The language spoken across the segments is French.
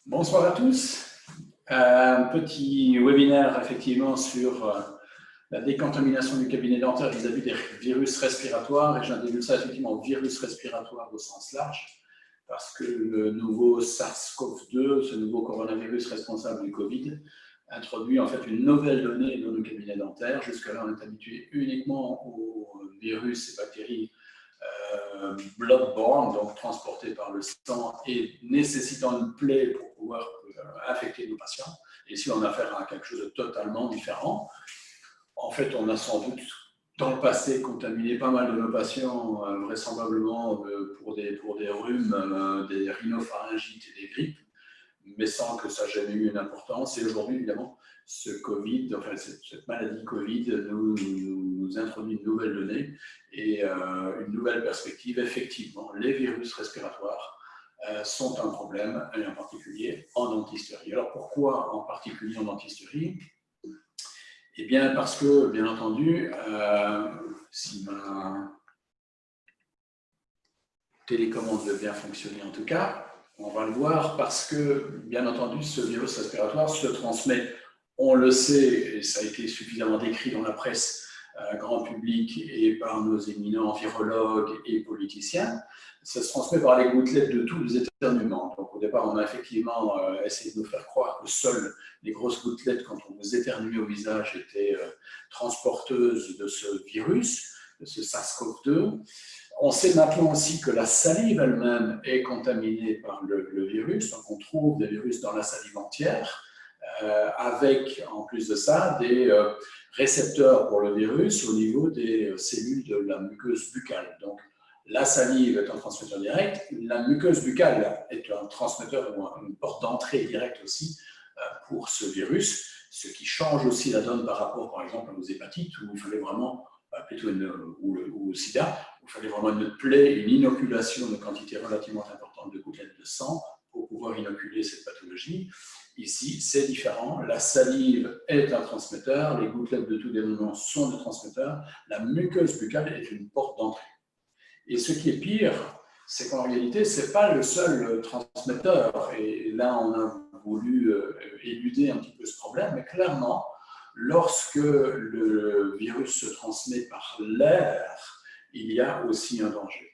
Bonsoir à tous. Un petit webinaire effectivement sur la décontamination du cabinet dentaire vis-à-vis des virus respiratoires. Et j'indique ça effectivement virus respiratoire au sens large, parce que le nouveau SARS-CoV-2, ce nouveau coronavirus responsable du Covid, introduit en fait une nouvelle donnée dans nos cabinets dentaires. Jusque-là, on est habitué uniquement aux virus et bactéries bloodborne, donc transporté par le sang et nécessitant une plaie pour pouvoir infecter nos patients. Et ici, on a affaire à quelque chose de totalement différent. En fait, on a sans doute, dans le passé, contaminé pas mal de nos patients, vraisemblablement pour des rhumes, des rhinopharyngites et des grippes, mais sans que ça ait jamais eu une importance. Et aujourd'hui, évidemment, ce Covid, enfin, cette maladie Covid nous introduit une nouvelle donnée et une nouvelle perspective. Effectivement, les virus respiratoires sont un problème, et en particulier en dentisterie. Alors pourquoi en particulier en dentisterie? Eh bien, parce que, bien entendu, si ma télécommande veut bien fonctionner en tout cas, on va le voir parce que, bien entendu, ce virus respiratoire se transmet, on le sait, et ça a été suffisamment décrit dans la presse grand public et par nos éminents virologues et politiciens, ça se transmet par les gouttelettes de tous les éternuements. Donc au départ, on a effectivement essayé de nous faire croire que seules les grosses gouttelettes, quand on vous éternuait au visage, étaient transporteuses de ce virus, de ce SARS-CoV-2. On sait maintenant aussi que la salive elle-même est contaminée par le virus, donc on trouve des virus dans la salive entière, avec en plus de ça des récepteurs pour le virus au niveau des cellules de la muqueuse buccale. Donc la salive est un transmetteur direct, la muqueuse buccale est un transmetteur ou une porte d'entrée directe aussi pour ce virus, ce qui change aussi la donne par rapport par exemple aux hépatites où il fallait vraiment plutôt ou au sida, où il fallait vraiment une plaie, une inoculation de quantité relativement importante de gouttelettes de sang pour pouvoir inoculer cette pathologie. Ici, c'est différent. La salive est un transmetteur, les gouttelettes de tout dénouement sont des transmetteurs, la muqueuse buccale est une porte d'entrée. Et ce qui est pire, c'est qu'en réalité, ce n'est pas le seul transmetteur. Et là, on a voulu éluder un petit peu ce problème, mais clairement, lorsque le virus se transmet par l'air, il y a aussi un danger.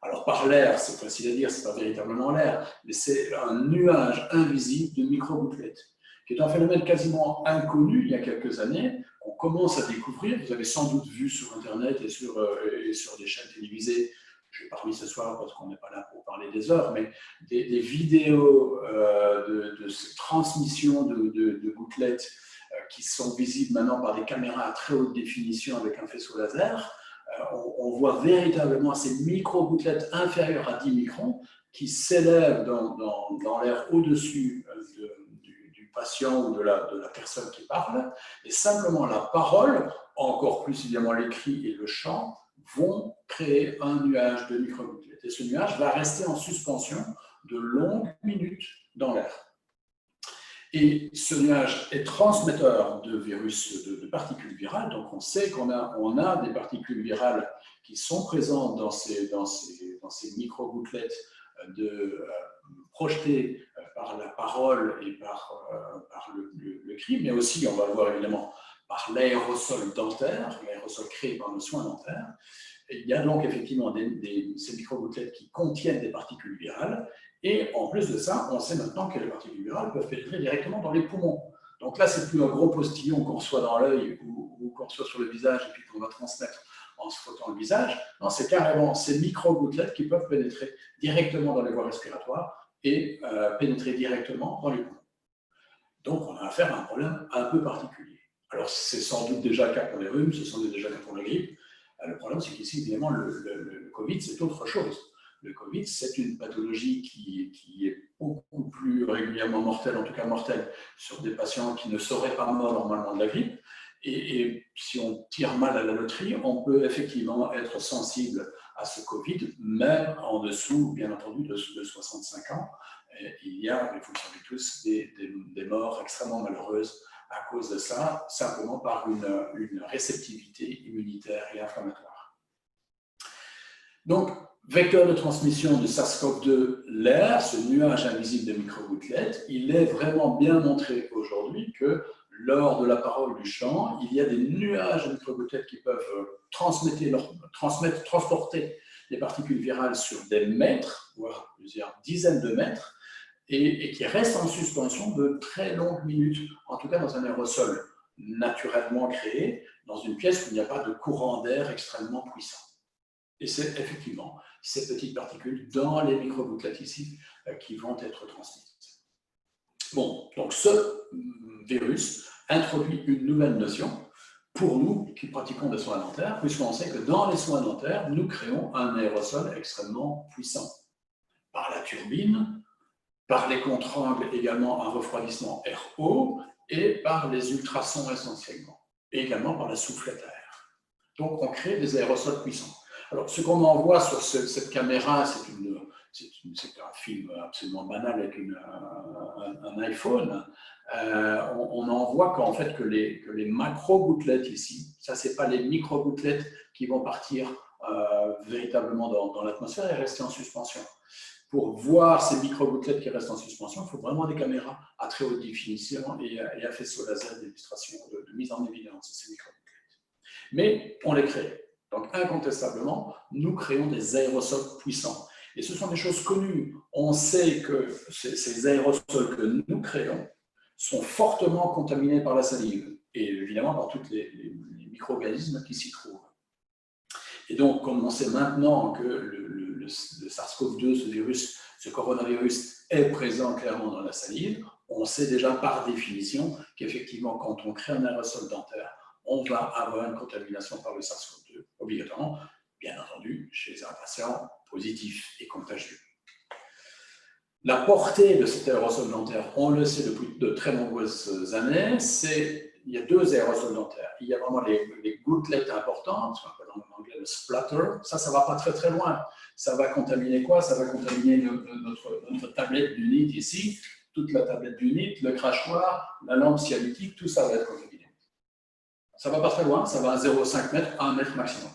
Alors par l'air, c'est facile à dire, ce n'est pas véritablement l'air, mais c'est un nuage invisible de microgouttelettes, qui est un phénomène quasiment inconnu il y a quelques années, qu'on commence à découvrir. Vous avez sans doute vu sur Internet et sur des chaînes télévisées, je n'ai pas remis ce soir parce qu'on n'est pas là pour parler des heures, mais des vidéos de transmission de gouttelettes qui sont visibles maintenant par des caméras à très haute définition avec un faisceau laser. On voit véritablement ces micro-gouttelettes inférieures à 10 microns qui s'élèvent dans l'air au-dessus du patient ou de la personne qui parle. Et simplement la parole, encore plus évidemment l'écrit et le chant, vont créer un nuage de micro-gouttelettes. Et ce nuage va rester en suspension de longues minutes dans l'air. Et ce nuage est transmetteur de virus, de particules virales. Donc, on sait qu'on a des particules virales qui sont présentes dans ces micro-gouttelettes projetées par la parole et par le cri, mais aussi, on va le voir évidemment, par l'aérosol dentaire, l'aérosol créé par nos soins dentaires. Et il y a donc effectivement ces micro-gouttelettes qui contiennent des particules virales. Et en plus de ça, on sait maintenant que les particules virales peuvent pénétrer directement dans les poumons. Donc là, c'est plus un gros postillon qu'on reçoit dans l'œil ou qu'on reçoit sur le visage et puis qu'on va transmettre en se frottant le visage. Non, c'est carrément ces micro-gouttelettes qui peuvent pénétrer directement dans les voies respiratoires et pénétrer directement dans les poumons. Donc, on a affaire à un problème un peu particulier. Alors, c'est sans doute déjà le cas pour les rhumes, c'est sans doute déjà le cas pour la grippe. Le problème, c'est qu'ici, évidemment, le Covid, c'est autre chose. Le Covid, c'est une pathologie qui est beaucoup plus régulièrement mortelle, en tout cas mortelle, sur des patients qui ne seraient pas morts normalement de la grippe. Et si on tire mal à la loterie, on peut effectivement être sensible à ce Covid, même en dessous, bien entendu, de 65 ans. Et il y a, vous le savez tous, des morts extrêmement malheureuses à cause de ça, simplement par une réceptivité immunitaire et inflammatoire. Donc, Vecteur de transmission du SARS-CoV-2, l'air, ce nuage invisible de microgouttelettes, il est vraiment bien montré aujourd'hui que lors de la parole du chant, il y a des nuages de microgouttelettes qui peuvent transporter des particules virales sur des mètres, voire plusieurs dizaines de mètres, et qui restent en suspension de très longues minutes, en tout cas dans un aérosol naturellement créé, dans une pièce où il n'y a pas de courant d'air extrêmement puissant. Et c'est effectivement ces petites particules dans les microgouttelettes ici qui vont être transmises. Bon, donc ce virus introduit une nouvelle notion pour nous qui pratiquons des soins dentaires, puisqu'on sait que dans les soins dentaires, nous créons un aérosol extrêmement puissant. Par la turbine, par les contre-angles également un refroidissement air-eau, et par les ultrasons essentiellement, et également par la soufflette à air. Donc on crée des aérosols puissants. Alors, ce qu'on en voit sur cette caméra, c'est un film absolument banal avec un iPhone. On en voit qu'en fait que les macro-gouttelettes ici, ça, ce n'est pas les micro-gouttelettes qui vont partir véritablement dans l'atmosphère et rester en suspension. Pour voir ces micro-gouttelettes qui restent en suspension, il faut vraiment des caméras à très haute définition et à faisceau laser d'illustration, de mise en évidence de ces micro-gouttelettes. Mais on les crée. Donc, incontestablement, nous créons des aérosols puissants. Et ce sont des choses connues. On sait que ces aérosols que nous créons sont fortement contaminés par la salive et évidemment par tous les micro-organismes qui s'y trouvent. Et donc, comme on sait maintenant que le SARS-CoV-2, ce virus, ce coronavirus, est présent clairement dans la salive, on sait déjà par définition qu'effectivement, quand on crée un aérosol dentaire, on va avoir une contamination par le SARS-CoV-2, obligatoirement, bien entendu, chez un patient positif et contagieux. La portée de cet aérosol dentaire, on le sait depuis de très nombreuses années, il y a deux aérosols dentaires. Il y a vraiment les gouttelettes importantes, ce qu'on appelle en anglais le splatter. Ça ne va pas très très loin. Ça va contaminer quoi? Ça va contaminer notre tablette du nid ici, toute la tablette du nid, le crachoir, la lampe sialytique, tout ça va être contaminé. Ça ne va pas très loin, ça va à 0,5 mètres, 1 mètre maximum.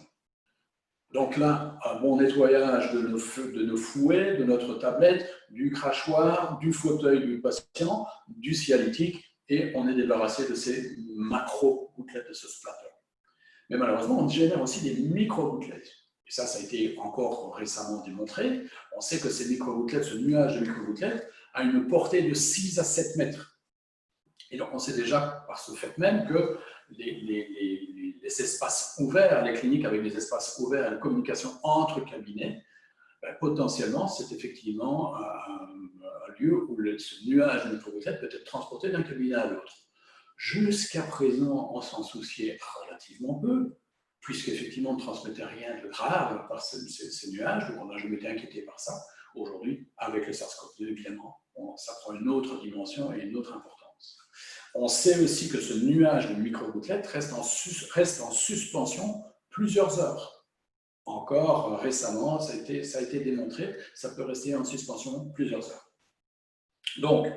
Donc là, un bon nettoyage de nos fouets, de notre tablette, du crachoir, du fauteuil du patient, du sialytique, et on est débarrassé de ces macro-gouttelettes de ce splatter. Mais malheureusement, on génère aussi des micro-gouttelettes. Et ça a été encore récemment démontré. On sait que ces micro-gouttelettes, ce nuage de micro-gouttelettes, a une portée de 6 à 7 mètres. Et donc, on sait déjà, par ce fait même, que les espaces ouverts, les cliniques avec des espaces ouverts et la communication entre cabinets, potentiellement, c'est effectivement un lieu où ce nuage de microgouttelettes peut être transporté d'un cabinet à l'autre. Jusqu'à présent, on s'en souciait relativement peu, puisqu'effectivement, on ne transmettait rien de grave par ces nuages, donc on n'a jamais été inquiété par ça. Aujourd'hui, avec le SARS-CoV-2, évidemment, ça prend une autre dimension et une autre importance. On sait aussi que ce nuage de microgouttelettes reste en suspension plusieurs heures. Encore récemment, ça a été démontré, ça peut rester en suspension plusieurs heures. Donc,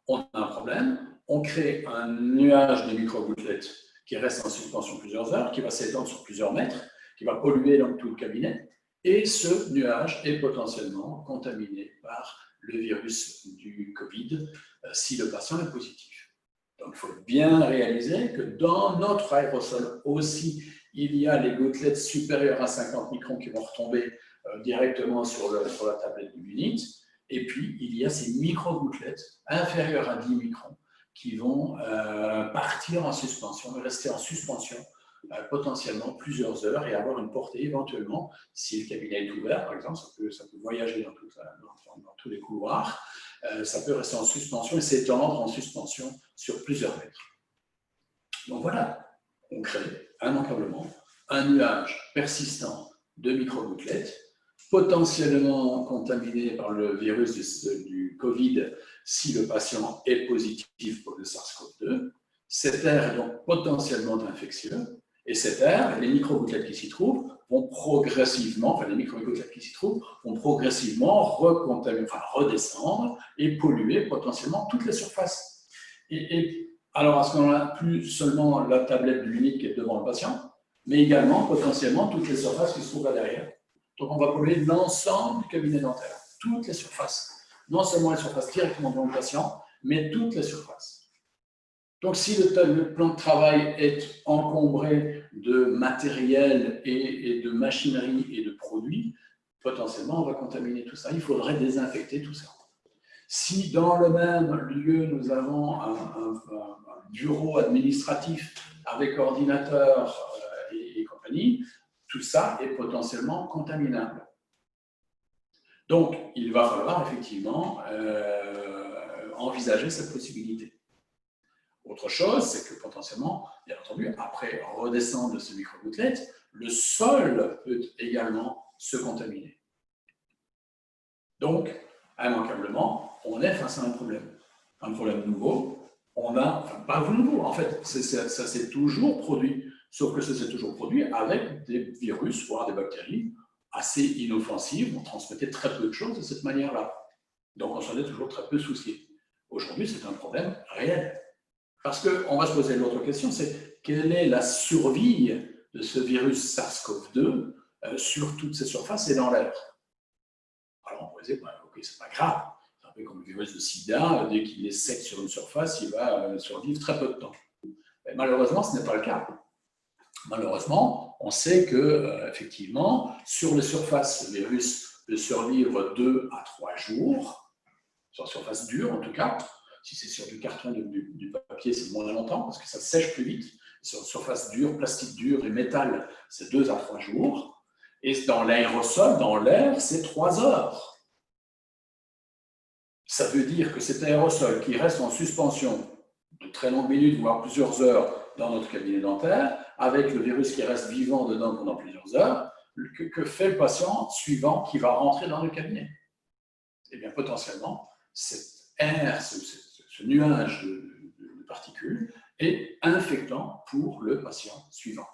on a un problème, on crée un nuage de microgouttelettes qui reste en suspension plusieurs heures, qui va s'étendre sur plusieurs mètres, qui va polluer donc tout le cabinet, et ce nuage est potentiellement contaminé par le virus du Covid si le patient est positif. Donc, il faut bien réaliser que dans notre aérosol aussi, il y a les gouttelettes supérieures à 50 microns qui vont retomber directement sur la tablette du unit. Et puis, il y a ces micro-gouttelettes inférieures à 10 microns qui vont partir en suspension, rester en suspension potentiellement plusieurs heures et avoir une portée éventuellement, si le cabinet est ouvert, par exemple, ça peut voyager dans tous les couloirs, ça peut rester en suspension et s'étendre en suspension sur plusieurs mètres. Donc voilà, on crée un enclavement, un nuage persistant de microgouttelettes, potentiellement contaminé par le virus du Covid si le patient est positif pour le SARS-CoV-2. Cet air est donc potentiellement infectieux, et cet air, les microgouttelettes qui s'y trouvent, vont progressivement, les microgouttelettes qui s'y trouvent, vont progressivement redescendre et polluer potentiellement toutes les surfaces. Alors, à ce moment-là, plus seulement la tablette du unit qui est devant le patient, mais également potentiellement toutes les surfaces qui se trouvent là derrière. Donc, on va polluer l'ensemble du cabinet dentaire, toutes les surfaces. Non seulement les surfaces directement devant le patient, mais toutes les surfaces. Donc, si le plan de travail est encombré de matériel et de machinerie et de produits, potentiellement, on va contaminer tout ça. Il faudrait désinfecter tout ça. Si dans le même lieu, nous avons un bureau administratif avec ordinateur et compagnie, tout ça est potentiellement contaminable. Donc, il va falloir effectivement envisager cette possibilité. Autre chose, c'est que potentiellement, bien entendu, après redescendre de ces micro-gouttelettes, le sol peut également se contaminer. Donc, immanquablement, on est face à un problème nouveau. On a, enfin, pas nouveau, en fait, ça s'est toujours produit, sauf que ça s'est toujours produit avec des virus, voire des bactéries assez inoffensives. On transmettait très peu de choses de cette manière-là. Donc, on s'en est toujours très peu soucié. Aujourd'hui, c'est un problème réel. Parce qu'on va se poser l'autre question, c'est quelle est la survie de ce virus SARS-CoV-2 sur toutes ces surfaces et dans l'air? Alors, on pourrait dire, ok, c'est pas grave. C'est un peu comme le virus de sida, dès qu'il est sec sur une surface, il va survivre très peu de temps. Mais malheureusement, ce n'est pas le cas. Malheureusement, on sait que, effectivement, sur les surfaces, le virus peut survivre 2 à 3 jours, sur la surface dure en tout cas. Si c'est sur du carton, du papier, c'est moins longtemps parce que ça sèche plus vite. Sur une surface dure, plastique dur et métal, c'est 2 à 3 jours. Et dans l'aérosol, dans l'air, c'est 3 heures. Ça veut dire que cet aérosol qui reste en suspension de très longues minutes, voire plusieurs heures dans notre cabinet dentaire, avec le virus qui reste vivant dedans pendant plusieurs heures, que fait le patient suivant qui va rentrer dans le cabinet? Eh bien, potentiellement, cet air, ce nuage de particules est infectant pour le patient suivant.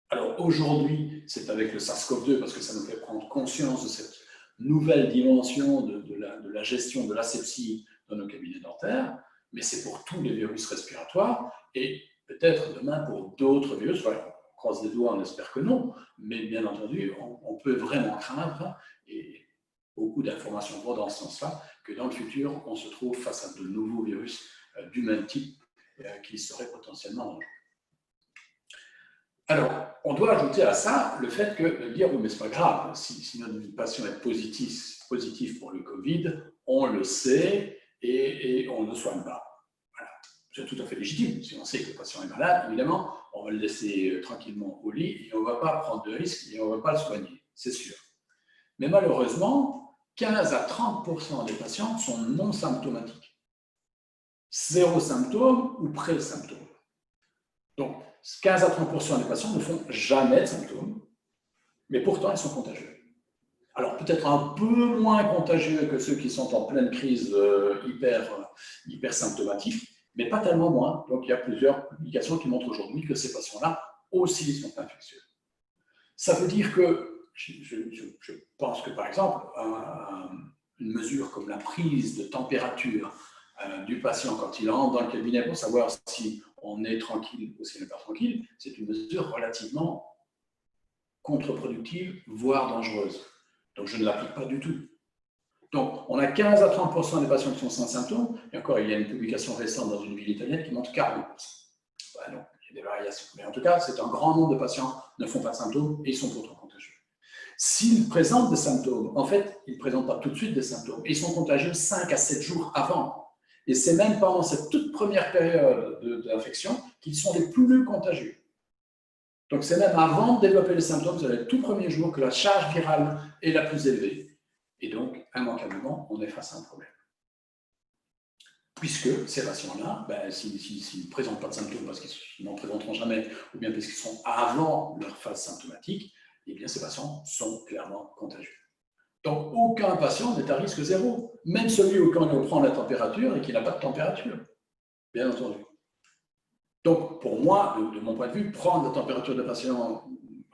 Alors aujourd'hui, c'est avec le SARS-CoV-2 parce que ça nous fait prendre conscience de cette nouvelle dimension de la gestion de l'asepsie dans nos cabinets dentaires, mais c'est pour tous les virus respiratoires et peut-être demain pour d'autres virus. Enfin, on croise les doigts, on espère que non, mais bien entendu, on peut vraiment craindre, et beaucoup d'informations vont dans ce sens-là, que dans le futur, on se trouve face à de nouveaux virus du même type qui seraient potentiellement dangereux. Alors, on doit ajouter à ça le fait que dire, oui, mais c'est pas grave, si notre patient est positif pour le Covid, on le sait et on ne soigne pas. Voilà. C'est tout à fait légitime. Si on sait que le patient est malade, évidemment, on va le laisser tranquillement au lit et on ne va pas prendre de risques et on ne va pas le soigner, c'est sûr. Mais malheureusement, 15 à 30% des patients sont non symptomatiques. 0 symptôme ou pré-symptôme. Donc, 15 à 30% des patients ne font jamais de symptômes, mais pourtant ils sont contagieux. Alors peut-être un peu moins contagieux que ceux qui sont en pleine crise hyper symptomatique, mais pas tellement moins. Donc il y a plusieurs publications qui montrent aujourd'hui que ces patients-là aussi sont infectieux. Ça veut dire que, je pense que par exemple, une mesure comme la prise de température du patient quand il entre dans le cabinet pour savoir si on est tranquille ou si on n'est pas tranquille, c'est une mesure relativement contre-productive, voire dangereuse. Donc je ne l'applique pas du tout. Donc on a 15 à 30% des patients qui sont sans symptômes, et encore il y a une publication récente dans une ville italienne qui montre 40%. Ben non, il y a des variations. Mais en tout cas, c'est un grand nombre de patients qui ne font pas de symptômes et ils sont pourtant contagieux. S'ils présentent des symptômes, en fait, ils ne présentent pas tout de suite des symptômes. Ils sont contagieux 5 à 7 jours avant. Et c'est même pendant cette toute première période d'infection qu'ils sont les plus contagieux. Donc c'est même avant de développer les symptômes, c'est le tout premier jour que la charge virale est la plus élevée. Et donc, immanquablement, on est face à un problème. Puisque ces patients-là, ben, s'ils ne présentent pas de symptômes parce qu'ils n'en présenteront jamais, ou bien parce qu'ils sont avant leur phase symptomatique, eh bien ces patients sont clairement contagieux. Donc, aucun patient n'est à risque zéro, même celui auquel on prend la température et qui n'a pas de température, bien entendu. Donc, pour moi, de mon point de vue, prendre la température de patient,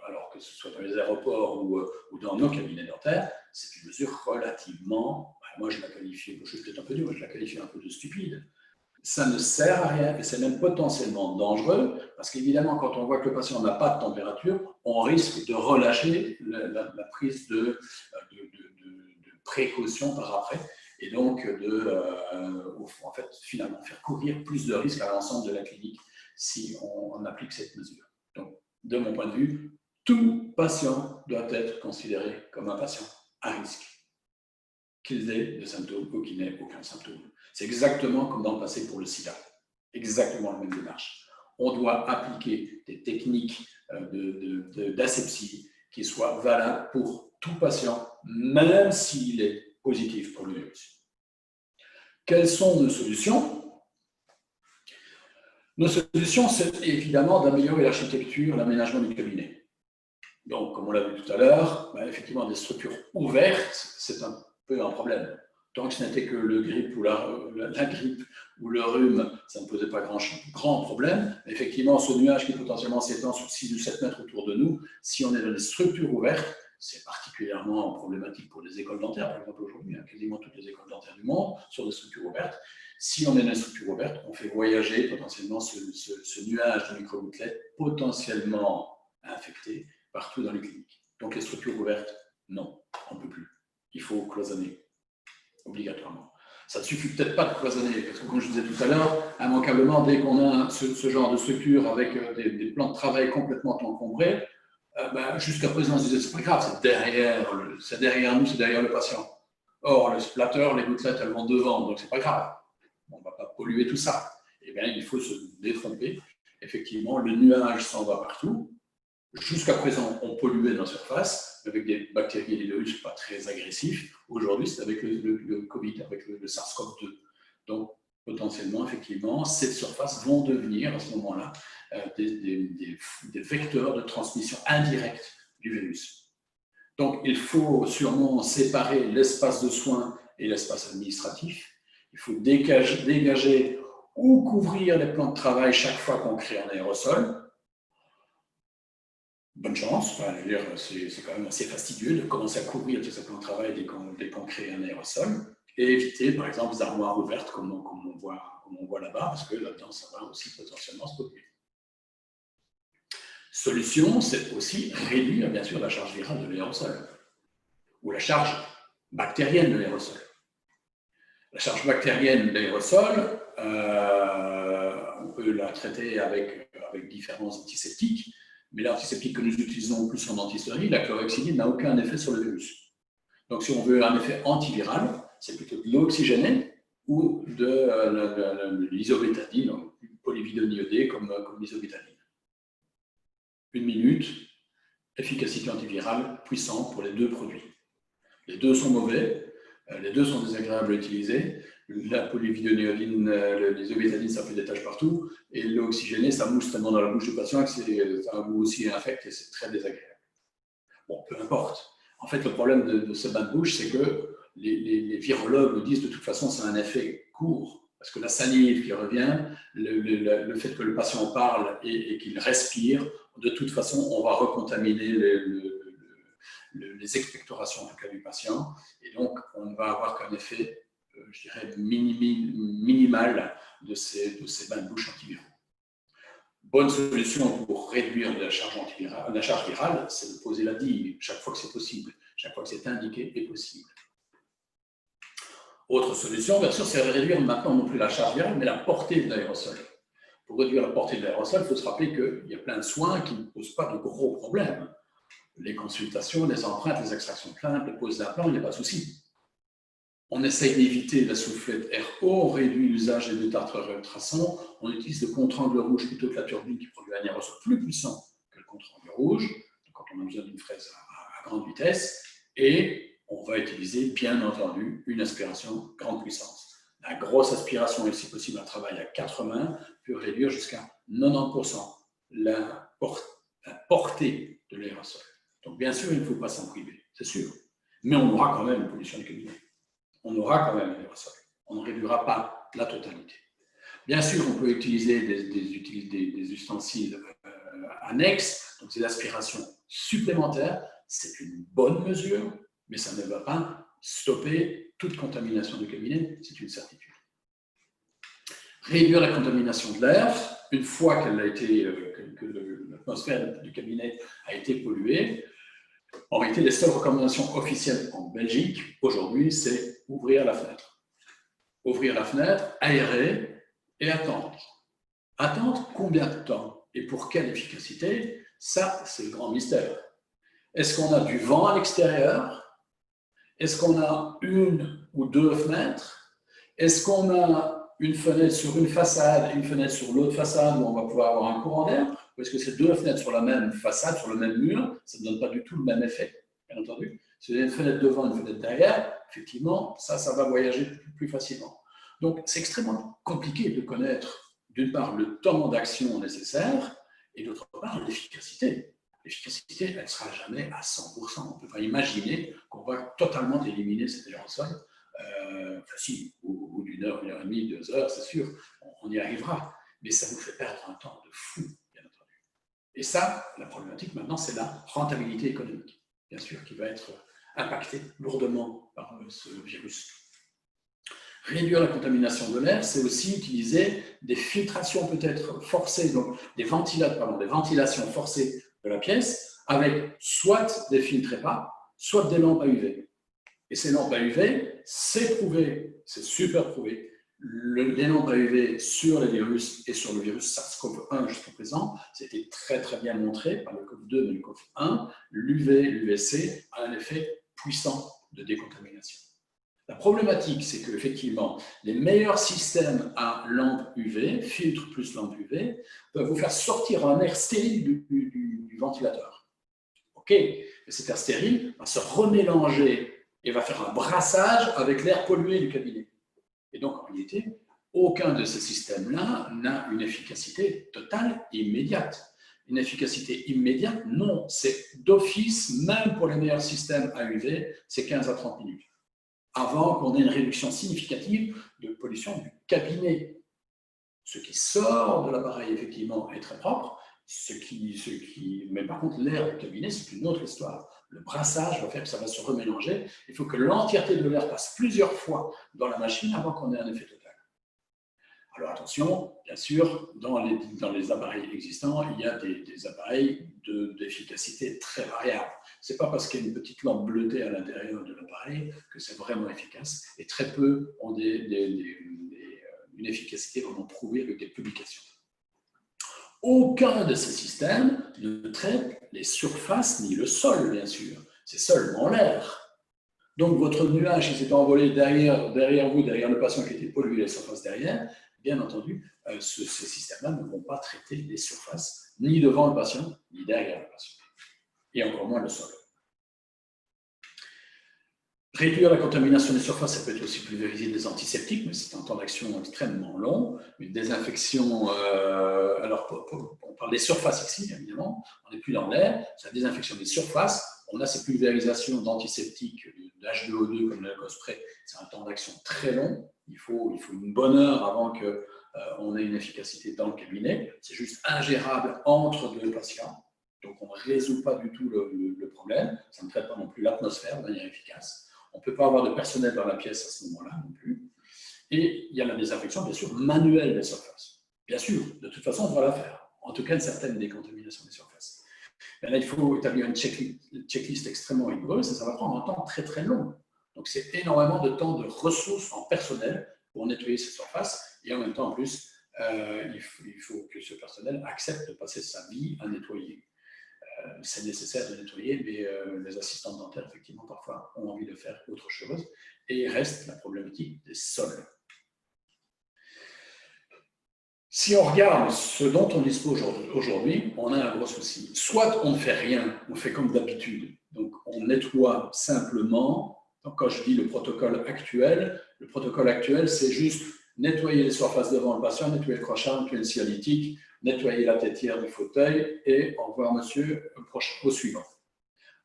alors que ce soit dans les aéroports ou dans nos cabinets dentaires, c'est une mesure relativement, moi je la qualifie, je suis peut-être un peu dur, je la qualifie un peu de stupide. ça ne sert à rien et c'est même potentiellement dangereux parce qu'évidemment, quand on voit que le patient n'a pas de température, on risque de relâcher la prise de précaution par après et donc en fait, finalement faire courir plus de risques à l'ensemble de la clinique si on applique cette mesure. Donc, de mon point de vue, tout patient doit être considéré comme un patient à risque, qu'il ait des symptômes ou qu'il n'ait aucun symptôme. C'est exactement comme dans le passé pour le sida, exactement la même démarche. On doit appliquer des techniques d'asepsie qui soient valables pour tout patient, même s'il est positif pour le virus. Quelles sont nos solutions? Nos solutions, c'est évidemment d'améliorer l'architecture, l'aménagement du cabinet. Donc, comme on l'a vu tout à l'heure, effectivement, des structures ouvertes, c'est un peu un problème. Tant que ce n'était que le grippe ou la grippe ou le rhume, ça ne posait pas grand problème. Effectivement, ce nuage qui potentiellement s'étend sur 6 ou 7 mètres autour de nous, si on est dans des structures ouvertes, c'est particulièrement problématique pour les écoles dentaires. Par exemple, aujourd'hui, quasiment toutes les écoles dentaires du monde sont des structures ouvertes. Si on est dans une structure ouverte, on fait voyager potentiellement ce nuage de microgouttelettes potentiellement infecté partout dans les cliniques. Donc les structures ouvertes, non, on ne peut plus. Il faut cloisonner, obligatoirement. Ça ne suffit peut-être pas de cloisonner, parce que comme je disais tout à l'heure, immanquablement, dès qu'on a ce genre de structure avec des plans de travail complètement encombrés, jusqu'à présent, on se disait, c'est pas grave, c'est derrière nous, c'est derrière le patient. Or, le splatter, les gouttelettes, elles vont devant, donc c'est pas grave. On ne va pas polluer tout ça. Eh bien, il faut se détromper. Effectivement, le nuage s'en va partout. Jusqu'à présent, on polluait nos surfaces avec des bactéries et des virus pas très agressifs. Aujourd'hui, c'est avec le Covid, avec le SARS-CoV-2. Donc, potentiellement, effectivement, ces surfaces vont devenir, à ce moment-là, des vecteurs de transmission indirecte du virus. Donc, il faut sûrement séparer l'espace de soins et l'espace administratif. Il faut dégager ou couvrir les plans de travail chaque fois qu'on crée un aérosol. Bonne chance, c'est quand même assez fastidieux de commencer à couvrir tout ce plan de travail dès qu'on crée un aérosol et éviter, par exemple, les armoires ouvertes comme on voit là-bas, parce que là-dedans, ça va aussi potentiellement se produire. Solution, c'est aussi réduire, bien sûr, la charge virale de l'aérosol ou la charge bactérienne de l'aérosol. La charge bactérienne de l'aérosol, on peut la traiter avec différents antiseptiques, mais l'antiseptique que nous utilisons plus en dentisterie, la chlorhexidine, n'a aucun effet sur le virus. Donc, si on veut un effet antiviral, c'est plutôt de l'oxygéné ou de l'isobétadine, polyvidone iodée comme l'isobétadine. 1 minute, efficacité antivirale puissante pour les deux produits. Les deux sont mauvais, les deux sont désagréables à utiliser. La polyvidoniodine, l'isobétadine, ça fait des taches partout. Et l'oxygéné, ça mousse tellement dans la bouche du patient que ça a un goût aussi infect et c'est très désagréable. Bon, peu importe. En fait, le problème de ce bain de bouche, c'est que les virologues nous disent de toute façon, c'est un effet court. Parce que la salive qui revient, le fait que le patient parle et qu'il respire, de toute façon, on va recontaminer les expectorations en tout cas du patient. Et donc, on ne va avoir qu'un effet, je dirais, minimal de ces bains de bouche antiviraux. Bonne solution pour réduire la charge virale, c'est de poser la digue chaque fois que c'est possible, chaque fois que c'est indiqué et possible. Autre solution, bien sûr, c'est de réduire maintenant non plus la charge virale, mais la portée de l'aérosol. Pour réduire la portée de l'aérosol, il faut se rappeler qu'il y a plein de soins qui ne posent pas de gros problèmes. Les consultations, les empreintes, les extractions de plaintes, les poses d'implants, il n'y a pas de souci. On essaye d'éviter la soufflette RO, on réduit l'usage des tartres ultrasons, on utilise le contre-angle rouge plutôt que la turbine qui produit un aérosol plus puissant que le contre-angle rouge, quand on a besoin d'une fraise à grande vitesse, et on va utiliser, bien entendu, une aspiration grande puissance. La grosse aspiration, et si possible un travail à 4 mains, peut réduire jusqu'à 90% la portée de l'aérosol. Donc bien sûr, il ne faut pas s'en priver, c'est sûr, mais on aura quand même une pollution du cabinet. On aura quand même un aérosol. On ne réduira pas la totalité. Bien sûr, on peut utiliser des ustensiles annexes, donc des aspirations supplémentaires. C'est une bonne mesure, mais ça ne va pas stopper toute contamination du cabinet, c'est une certitude. Réduire la contamination de l'air, une fois qu'elle a été, que l'atmosphère du cabinet a été polluée. En réalité, les seules recommandations officielles en Belgique, aujourd'hui, c'est ouvrir la fenêtre. Ouvrir la fenêtre, aérer et attendre. Attendre combien de temps et pour quelle efficacité? Ça, c'est le grand mystère. Est-ce qu'on a du vent à l'extérieur? Est-ce qu'on a une ou deux fenêtres? Est-ce qu'on a une fenêtre sur une façade et une fenêtre sur l'autre façade où on va pouvoir avoir un courant d'air? Ou est-ce que c'est deux fenêtres sur la même façade, sur le même mur? Ça ne donne pas du tout le même effet, bien entendu. Si vous avez une fenêtre devant, une fenêtre derrière, effectivement, ça va voyager plus facilement. Donc, c'est extrêmement compliqué de connaître, d'une part, le temps d'action nécessaire et d'autre part, l'efficacité. L'efficacité, elle ne sera jamais à 100%. On ne peut pas imaginer qu'on va totalement éliminer cet aérosol. Enfin, si, au bout d'une heure et demie, 2 heures, c'est sûr, on y arrivera. Mais ça nous fait perdre un temps de fou, bien entendu. Et ça, la problématique maintenant, c'est la rentabilité économique, bien sûr, qui va être impactée lourdement par ce virus. Réduire la contamination de l'air, c'est aussi utiliser des filtrations peut-être forcées, donc des ventilations forcées de la pièce, avec soit des filtres EPA, soit des lampes à UV. Et ces lampes à UV, c'est prouvé, c'est super prouvé. Les lampes à UV sur les virus et sur le virus SARS-CoV-1 jusqu'à présent, c'était très très bien montré par le CoV-2 et le CoV-1. L'UV, l'UVC a un effet puissant de décontamination. La problématique, c'est qu'effectivement, les meilleurs systèmes à lampe UV, filtre plus lampe UV, peuvent vous faire sortir un air stérile du ventilateur. OK, mais cet air stérile va se remélanger et va faire un brassage avec l'air pollué du cabinet. Et donc, en réalité, aucun de ces systèmes-là n'a une efficacité totale et immédiate. Une efficacité immédiate, non, c'est d'office, même pour les meilleurs systèmes à UV, c'est 15 à 30 minutes. Avant qu'on ait une réduction significative de pollution du cabinet. Ce qui sort de l'appareil, effectivement, est très propre, mais par contre, l'air du cabinet, c'est une autre histoire. Le brassage va faire que ça va se remélanger. Il faut que l'entièreté de l'air passe plusieurs fois dans la machine avant qu'on ait un effet total. Alors attention, bien sûr, dans les appareils existants, il y a des appareils d'efficacité très variable. Ce n'est pas parce qu'il y a une petite lampe bleutée à l'intérieur de l'appareil que c'est vraiment efficace. Et très peu ont une efficacité vraiment prouvée avec des publications. Aucun de ces systèmes ne traite les surfaces ni le sol, bien sûr. C'est seulement l'air. Donc votre nuage qui s'est envolé derrière vous, derrière le patient qui était pollué les surfaces derrière, bien entendu, ces systèmes-là ne vont pas traiter les surfaces, ni devant le patient, ni derrière le patient. Et encore moins le sol. Réduire la contamination des surfaces, ça peut être aussi pulvériser des antiseptiques, mais c'est un temps d'action extrêmement long. Une désinfection, alors on parle des surfaces ici, évidemment, on n'est plus dans l'air, c'est la désinfection des surfaces. On a ces pulvérisations d'antiseptiques, d'H2O2 comme le Lacospray, c'est un temps d'action très long. Il faut une bonne heure avant qu'on ait une efficacité dans le cabinet. C'est juste ingérable entre deux patients. Donc on ne résout pas du tout le problème. Ça ne traite pas non plus l'atmosphère de manière efficace. On ne peut pas avoir de personnel dans la pièce à ce moment-là non plus. Et il y a la désinfection, bien sûr, manuelle des surfaces. Bien sûr, de toute façon, on va la faire. En tout cas, une certaine décontamination des surfaces. Mais là, il faut établir une checklist extrêmement rigoureuse et ça va prendre un temps très, très long. Donc, c'est énormément de temps de ressources en personnel pour nettoyer ces surfaces. Et en même temps, en plus, il faut que ce personnel accepte de passer sa vie à nettoyer. C'est nécessaire de nettoyer, mais les assistants dentaires, effectivement, parfois ont envie de faire autre chose. Et il reste la problématique des sols. Si on regarde ce dont on dispose aujourd'hui, on a un gros souci. Soit on ne fait rien, on fait comme d'habitude. Donc, on nettoie simplement. Donc, quand je dis le protocole actuel, c'est juste nettoyer les surfaces devant le patient, nettoyer le crochat, nettoyer le cialytique, nettoyer la tétière du fauteuil et au revoir monsieur, au suivant.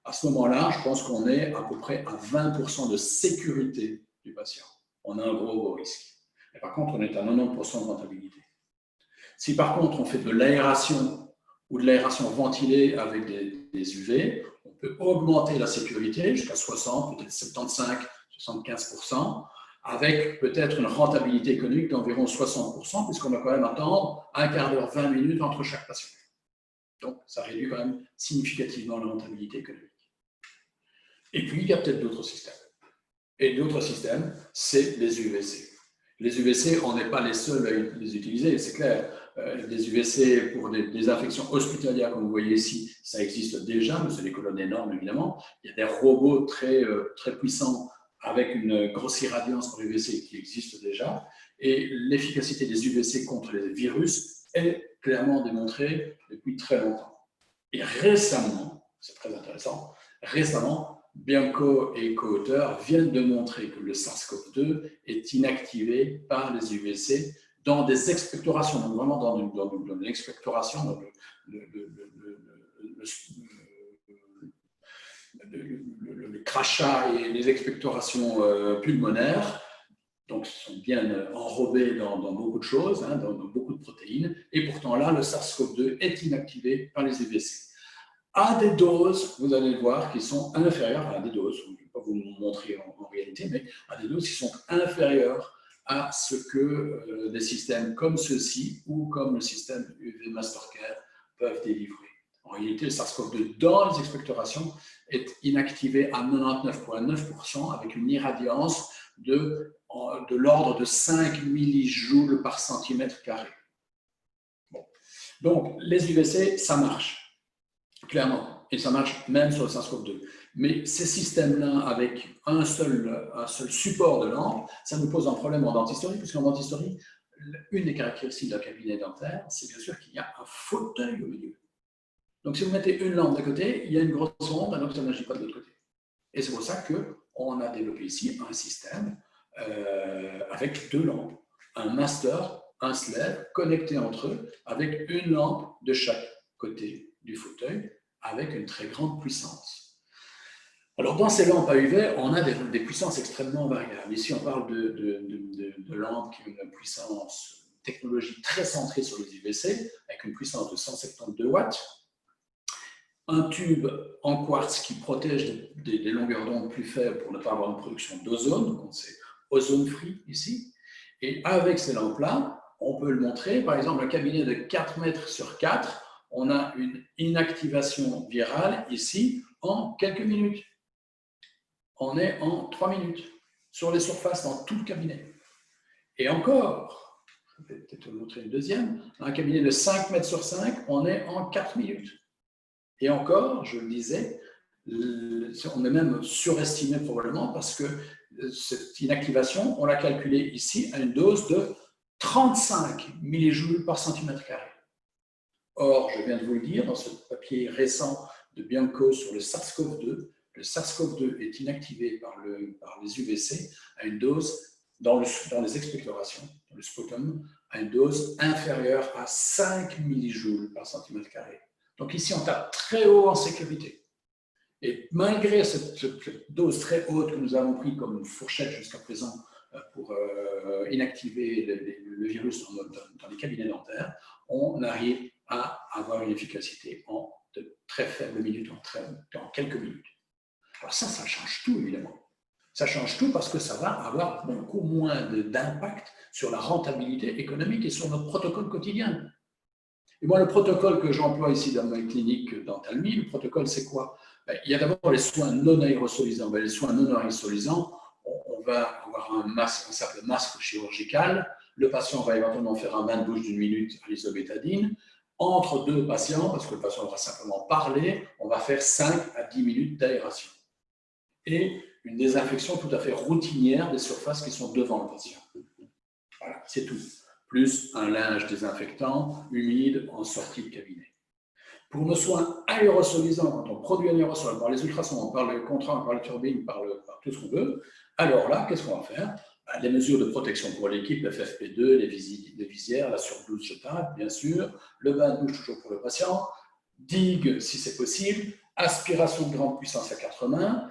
À ce moment-là, je pense qu'on est à peu près à 20% de sécurité du patient. On a un gros risque. Et par contre, on est à 90% de rentabilité. Si par contre, on fait de l'aération ou de l'aération ventilée avec des UV, on peut augmenter la sécurité jusqu'à 60, peut-être 75, 75%. avec peut-être une rentabilité économique d'environ 60%, puisqu'on va quand même attendre un quart d'heure, 20 minutes entre chaque patient. Donc, ça réduit quand même significativement la rentabilité économique. Et puis, il y a peut-être d'autres systèmes. Et d'autres systèmes, c'est les UVC. Les UVC, on n'est pas les seuls à les utiliser, c'est clair. Les UVC pour des infections hospitalières, comme vous voyez ici, ça existe déjà, mais c'est des colonnes énormes, évidemment. Il y a des robots très puissants avec une grosse irradiance pour UVC qui existent déjà. Et l'efficacité des UVC contre les virus est clairement démontrée depuis très longtemps. Et récemment, c'est très intéressant, récemment, Bianco et co-auteurs viennent de montrer que le SARS-CoV-2 est inactivé par les UVC dans des expectorations, donc vraiment dans une expectoration, dans le crachat et les expectorations pulmonaires, donc sont bien enrobés dans beaucoup de choses, hein, dans beaucoup de protéines, et pourtant là, le SARS-CoV-2 est inactivé par les UVC. À des doses, vous allez le voir, qui sont inférieures à des doses, je ne vais pas vous montrer en réalité, mais à des doses qui sont inférieures à ce que des systèmes comme ceux-ci ou comme le système UV Mastercare peuvent délivrer. En réalité, le SARS-CoV-2 dans les expectorations est inactivé à 99,9% avec une irradiance de l'ordre de 5 millijoules par centimètre carré. Bon. Donc, les UVC, ça marche. Clairement, et ça marche même sur le SARS-CoV-2. Mais ces systèmes-là, avec un seul support de lampe, ça nous pose un problème en dentisterie, puisqu'en dentisterie, une des caractéristiques d'un cabinet dentaire, c'est bien sûr qu'il y a un fauteuil au milieu. Donc, si vous mettez une lampe d'un côté, il y a une grosse onde, alors que ça n'agit pas de l'autre côté. Et c'est pour ça qu'on a développé ici un système avec deux lampes, un master, un slave, connectés entre eux, avec une lampe de chaque côté du fauteuil, avec une très grande puissance. Alors, dans ces lampes à UV, on a des puissances extrêmement variables. Ici, on parle de lampes qui ont une puissance technologie très centrée sur les UVC, avec une puissance de 172 watts. Un tube en quartz qui protège des longueurs d'onde plus faibles pour ne pas avoir une production d'ozone, donc c'est ozone free ici. Et avec ces lampes-là, on peut le montrer, par exemple, un cabinet de 4 mètres sur 4, on a une inactivation virale ici en quelques minutes. On est en 3 minutes sur les surfaces dans tout le cabinet. Et encore, je vais peut-être vous montrer une deuxième, un cabinet de 5 mètres sur 5, on est en 4 minutes. Et encore, je le disais, on est même surestimé probablement parce que cette inactivation, on l'a calculée ici à une dose de 35 millijoules par centimètre carré. Or, je viens de vous le dire, dans ce papier récent de Bianco sur le SARS-CoV-2, le SARS-CoV-2 est inactivé par les UVC à une dose, dans les expectorations, dans le sputum, à une dose inférieure à 5 millijoules par centimètre carré. Donc ici, on tape très haut en sécurité. Et malgré cette dose très haute que nous avons pris comme une fourchette jusqu'à présent pour inactiver le virus dans les cabinets dentaires, on arrive à avoir une efficacité en de très faibles minutes, en quelques minutes. Alors ça change tout, évidemment. Ça change tout parce que ça va avoir beaucoup moins d'impact sur la rentabilité économique et sur notre protocole quotidien. Et moi, le protocole que j'emploie ici dans ma clinique d'Antalmy, le protocole, c'est quoi? Il y a d'abord les soins non aérosolisants. Les soins non aérosolisants, on va avoir un simple masque chirurgical. Le patient va éventuellement faire un bain de bouche d'une minute à l'isobétadine. Entre deux patients, parce que le patient va simplement parler, on va faire 5 à 10 minutes d'aération. Et une désinfection tout à fait routinière des surfaces qui sont devant le patient. Voilà, c'est tout. Plus un linge désinfectant humide en sortie de cabinet. Pour nos soins aérosolisants, quand on produit un aérosol, on parle des ultrasons, on parle des contrats, on parle des turbines, on parle tout ce qu'on veut, alors là, qu'est-ce qu'on va faire? Les mesures de protection pour l'équipe, FFP2, les visières, la surblouse jetable, bien sûr, le bain de bouche toujours pour le patient, digue si c'est possible, aspiration de grande puissance à 4 mains.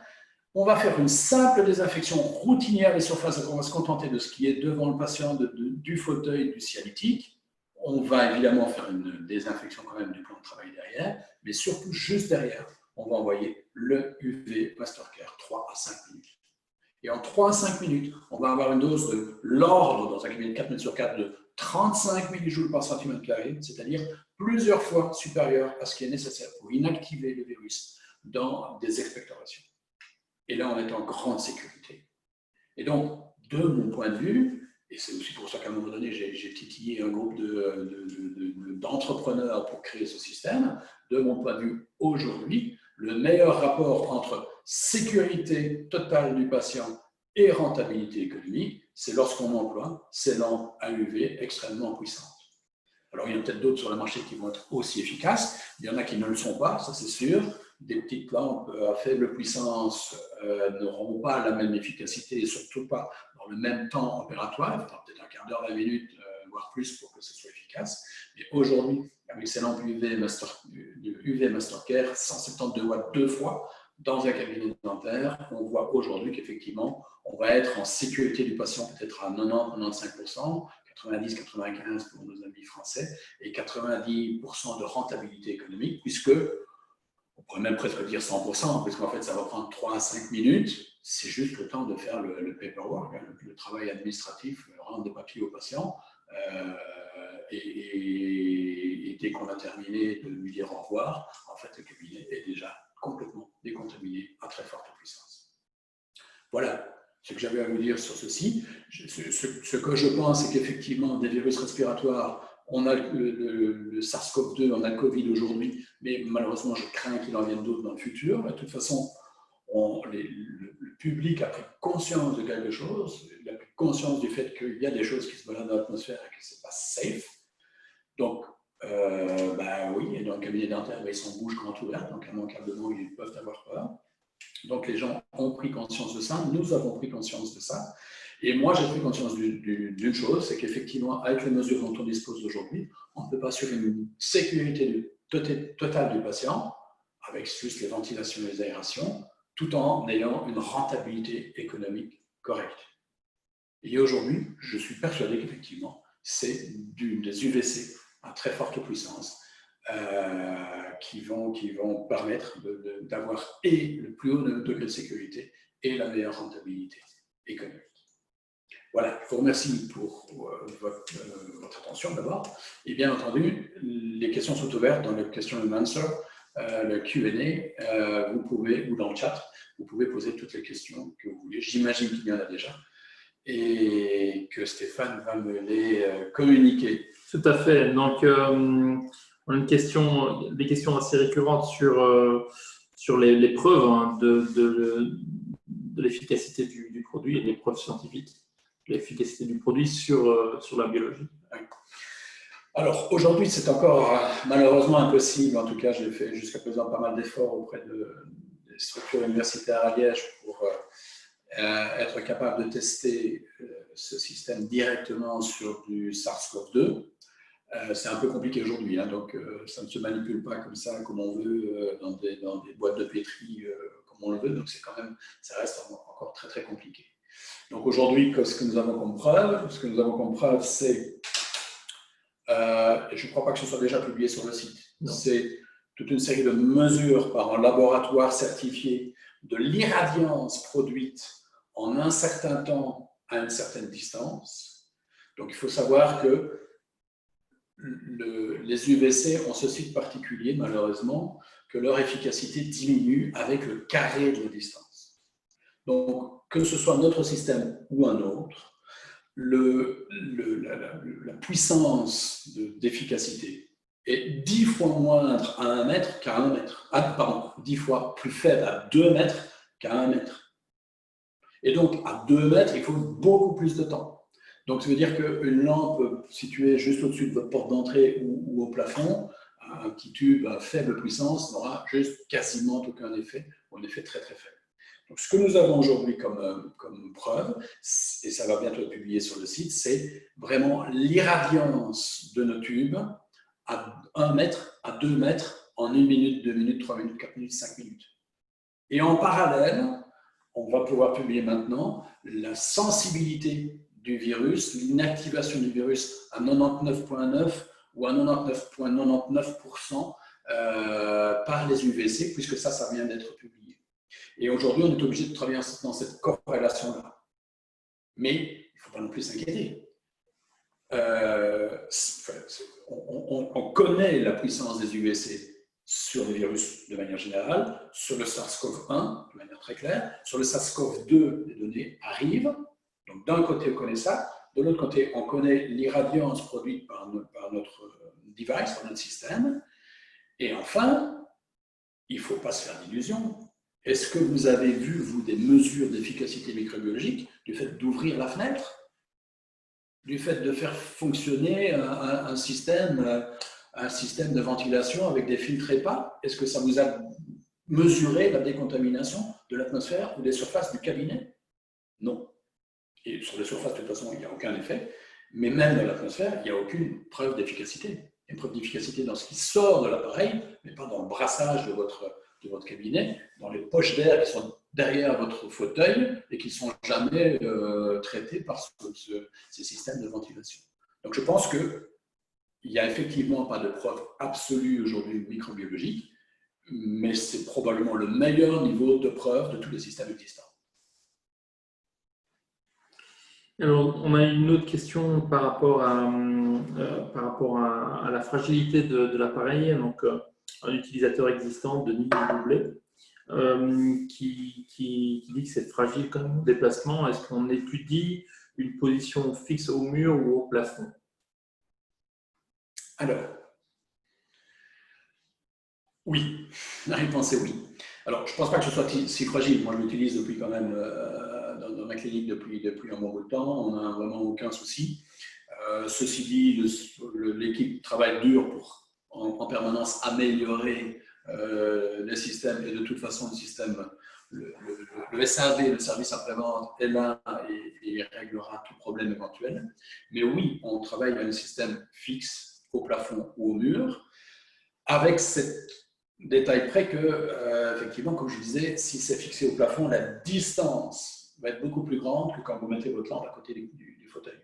On va faire une simple désinfection routinière des surfaces, on va se contenter de ce qui est devant le patient, du fauteuil, du cialytique. On va évidemment faire une désinfection quand même du plan de travail derrière, mais surtout juste derrière, on va envoyer le UV Mastercare 3 à 5 minutes. Et en 3 à 5 minutes, on va avoir une dose de l'ordre, dans un cabinet de 4 mètres sur 4, de 35 millijoules par centimètre carré, c'est-à-dire plusieurs fois supérieur à ce qui est nécessaire pour inactiver le virus dans des expectorations. Et là, on est en grande sécurité. Et donc, de mon point de vue, et c'est aussi pour ça qu'à un moment donné, j'ai titillé un groupe d'entrepreneurs pour créer ce système, de mon point de vue, aujourd'hui, le meilleur rapport entre sécurité totale du patient et rentabilité économique, c'est lorsqu'on emploie ces lampes à UV extrêmement puissantes. Alors, il y en a peut-être d'autres sur le marché qui vont être aussi efficaces, il y en a qui ne le sont pas, ça c'est sûr. Des petites lampes à faible puissance n'auront pas la même efficacité et surtout pas dans le même temps opératoire. Il faudra peut-être un quart d'heure, 20 minutes, voire plus pour que ce soit efficace. Mais aujourd'hui, avec ces lampes UV Mastercare, 172 watts 2 fois, dans un cabinet dentaire, on voit aujourd'hui qu'effectivement, on va être en sécurité du patient peut-être à 90-95%, 90-95% pour nos amis français, et 90% de rentabilité économique, puisque on pourrait même presque dire 100%, parce qu'en fait, ça va prendre 3 à 5 minutes. C'est juste le temps de faire le paperwork, le travail administratif, rendre des papiers aux patients. Et dès qu'on a terminé de lui dire au revoir, en fait, le cabinet est déjà complètement décontaminé à très forte puissance. Voilà ce que j'avais à vous dire sur ceci. Ce que je pense, c'est qu'effectivement, des virus respiratoires, on a le SARS-CoV-2, on a le Covid aujourd'hui, mais malheureusement, je crains qu'il en vienne d'autres dans le futur. De toute façon, le public a pris conscience de quelque chose, il a pris conscience du fait qu'il y a des choses qui se baladent dans l'atmosphère et que ce n'est pas safe. Donc, oui, dans le cabinet dentaire, ils sont bouche grande ouverte, donc immanquablement, ils peuvent avoir peur. Donc, les gens ont pris conscience de ça, nous avons pris conscience de ça. Et moi, j'ai pris conscience d'une chose, c'est qu'effectivement, avec les mesures dont on dispose aujourd'hui, on ne peut pas assurer une sécurité totale du patient, avec juste les ventilations et les aérations, tout en ayant une rentabilité économique correcte. Et aujourd'hui, je suis persuadé qu'effectivement, c'est des UVC à très forte puissance qui vont permettre d'avoir et le plus haut degré de sécurité et la meilleure rentabilité économique. Voilà, je vous remercie pour votre attention d'abord. Et bien entendu, les questions sont ouvertes dans le question and answer, le Q&A, vous pouvez, ou dans le chat, vous pouvez poser toutes les questions que vous voulez. J'imagine qu'il y en a déjà et que Stéphane va me les communiquer. Tout à fait. Donc, on a des questions assez récurrentes sur les preuves de l'efficacité du produit et les preuves scientifiques de l'efficacité du produit sur la biologie. Alors, aujourd'hui, c'est encore malheureusement impossible. En tout cas, j'ai fait jusqu'à présent pas mal d'efforts auprès des structures universitaires à Liège pour être capable de tester ce système directement sur du SARS-CoV-2. C'est un peu compliqué aujourd'hui, hein, donc ça ne se manipule pas comme ça, comme on veut, dans des boîtes de pétri, comme on le veut, donc ça reste encore très très compliqué. Donc aujourd'hui, ce que nous avons comme preuve, c'est, je ne crois pas que ce soit déjà publié sur le site, c'est toute une série de mesures par un laboratoire certifié de l'irradiance produite en un certain temps à une certaine distance. Donc il faut savoir que les UVC ont ce site particulier, malheureusement, que leur efficacité diminue avec le carré de la distance. Donc, que ce soit notre système ou un autre, la puissance d'efficacité est 10 fois moindre à 1 mètre qu'à 1 mètre. 10 fois plus faible à 2 mètres qu'à 1 mètre. Et donc, à 2 mètres, il faut beaucoup plus de temps. Donc, ça veut dire qu'une lampe située juste au-dessus de votre porte d'entrée ou au plafond, un petit tube à faible puissance n'aura juste quasiment aucun effet, ou un effet très très faible. Donc, ce que nous avons aujourd'hui comme preuve, et ça va bientôt être publié sur le site, c'est vraiment l'irradiance de nos tubes à 1 mètre, à 2 mètres, en 1 minute, 2 minutes, 3 minutes, 4 minutes, 5 minutes. Et en parallèle, on va pouvoir publier maintenant la sensibilité du virus, l'inactivation du virus à 99,9 ou à 99,99% par les UVC, puisque ça vient d'être publié. Et aujourd'hui, on est obligé de travailler dans cette corrélation-là. Mais il ne faut pas non plus s'inquiéter. On connaît la puissance des UVC sur les virus de manière générale, sur le SARS-CoV-1 de manière très claire, sur le SARS-CoV-2, les données arrivent. Donc d'un côté, on connaît ça, de l'autre côté, on connaît l'irradiance produite par notre device, par notre système. Et enfin, il ne faut pas se faire d'illusions. Est-ce que vous avez vu, vous, des mesures d'efficacité microbiologique du fait d'ouvrir la fenêtre, du fait de faire fonctionner un système de ventilation avec des filtres EPA? Est-ce que ça vous a mesuré la décontamination de l'atmosphère ou des surfaces du cabinet? Non. Et sur les surfaces, de toute façon, il n'y a aucun effet. Mais même dans l'atmosphère, il n'y a aucune preuve d'efficacité. Il y a une preuve d'efficacité dans ce qui sort de l'appareil, mais pas dans le brassage de votre cabinet, dans les poches d'air qui sont derrière votre fauteuil et qui ne sont jamais traités par ces systèmes de ventilation. Donc je pense qu'il n'y a effectivement pas de preuve absolue aujourd'hui microbiologique, mais c'est probablement le meilleur niveau de preuve de tous les systèmes existants. Alors, on a une autre question par rapport à la fragilité de l'appareil. Donc, un utilisateur existant, Denis Doublet, qui dit que c'est fragile comme déplacement. Est-ce qu'on étudie une position fixe au mur ou au plafond? Alors, oui. La réponse est oui. Alors, je ne pense pas que ce soit si fragile. Moi, je l'utilise depuis quand même dans ma clinique depuis un bon bout de temps. On n'a vraiment aucun souci. Ceci dit, l'équipe travaille dur pour en permanence améliorer le système. Et de toute façon, le système, le SAV, le service après-vente, est là et réglera tout problème éventuel. Mais oui, on travaille à un système fixe au plafond ou au mur, avec cette détail près que, effectivement, comme je disais, si c'est fixé au plafond, la distance va être beaucoup plus grande que quand vous mettez votre lampe à côté du fauteuil.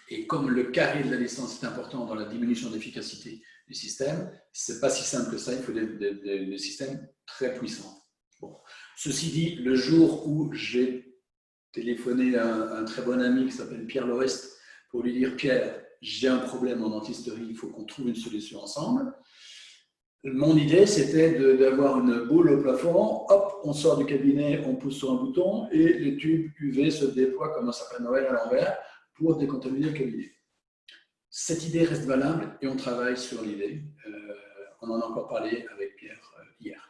Et comme le carré de la distance est important dans la diminution d'efficacité du système, ce n'est pas si simple que ça, il faut des systèmes très puissants. Bon. Ceci dit, le jour où j'ai téléphoné à un très bon ami qui s'appelle Pierre Lorest pour lui dire « Pierre, j'ai un problème en dentisterie, il faut qu'on trouve une solution ensemble », mon idée, c'était d'avoir une boule au plafond, hop, on sort du cabinet, on pousse sur un bouton et les tubes UV se déploient comme un sapin de Noël à l'envers pour décontaminer le cabinet. Cette idée reste valable et on travaille sur l'idée. On en a encore parlé avec Pierre hier.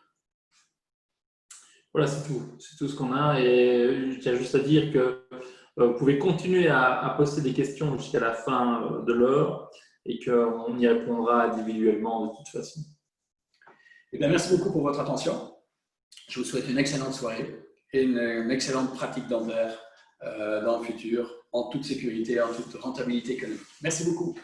Voilà, c'est tout ce qu'on a. Et je tiens juste à dire que vous pouvez continuer à poster des questions jusqu'à la fin de l'heure et qu'on y répondra individuellement de toute façon. Eh bien, merci beaucoup pour votre attention. Je vous souhaite une excellente soirée et une excellente pratique dentaire dans le futur, en toute sécurité, en toute rentabilité économique. Merci beaucoup.